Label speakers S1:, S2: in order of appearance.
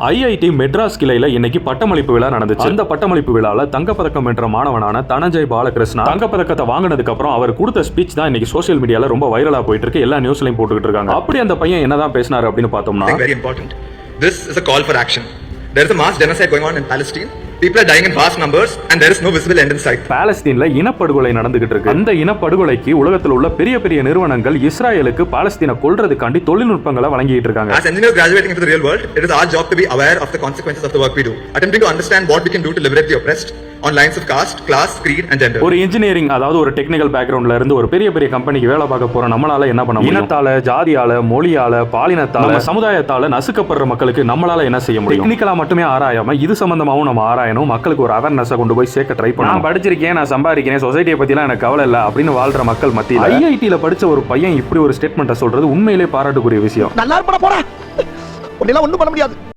S1: IIT Madras கிளையில இன்னைக்கு பட்டமளிப்பு விழா நடந்துச்சு. அந்த பட்டமளிப்பு விழால தங்கப்பதக்கம் வென்ற மாணவனான தனஞ்சய் பாலகிருஷ்ணா தங்கப்பதக்கத்தை வாங்கினதுக்கு அப்புறம் அவர் கொடுத்த ஸ்பீச் தான் இன்னைக்கு சோசியல் மீடியால ரொம்ப வைரலா போயிட்டு இருக்கு. எல்லா நியூஸ்லயும் போட்டுக்கிட்டு இருக்காங்க. அப்படி அந்த பையன் என்னதான் பேசினாரு அப்படின்னு பார்த்தோம்னா,
S2: very important. This is a call for action. There is a mass genocide going on in Palestine. People are dying in vast numbers and there is no visible end in sight.
S1: பாலஸ்தீன்ல இனப்படுகொலை நடந்துகிட்டு இருக்கு. அந்த இனப்படுகொலைக்கு உலகத்தில் உள்ள பெரிய பெரிய நிறுவனங்கள் இஸ்ரேலுக்கு பாலஸ்தீனை கொல்றதுக்காண்டி தொழில்நுட்பங்களை வழங்கிட்டு இருக்காங்க.
S2: As engineers graduating into the real world, it is our job to be aware of the consequences of the work we do, attempting to understand what we can do to liberate the oppressed on lines of caste, class, creed and gender.
S1: ஒரு engineering, அதாவது ஒரு technical பேக்ரவுண்ட்ல இருந்து ஒரு பெரிய பெரிய கம்பெனிக்கு வேலை பார்க்க போற நம்மளால என்ன பண்ண முடியும்? இனத்தால, ஜாதியால, மொழியால, பாலினத்தால, சமுதாயத்தால நசுக்கப்படுற மக்களுக்கு நம்மளால என்ன செய்ய முடியும்? டெக்னிக்கலா மட்டுமே ஆராயாம இது சம்பந்தமாவும் நம்ம ஆராயணும். மக்களுக்கு ஒரு அவேர்னஸ் கொண்டு போய் சேர்க்க ட்ரை பண்ணணும். நான் படிச்சிருக்கேன், நான் சம்பாதிக்கிறேன், சொசைட்டியை பத்திலாம் எனக்கு கவலை இல்ல அப்படின்னு வாழ்ற மக்கள் மத்தியில ஐஐடியில படிச்ச ஒரு பையன் இப்படி ஒரு ஸ்டேட்மெண்ட்டை சொல்றது உண்மையிலே பாராட்டுக்குரிய விஷயம்.
S3: நல்லா இருப்பா போறா, ஒண்ணு பண்ண முடியாது.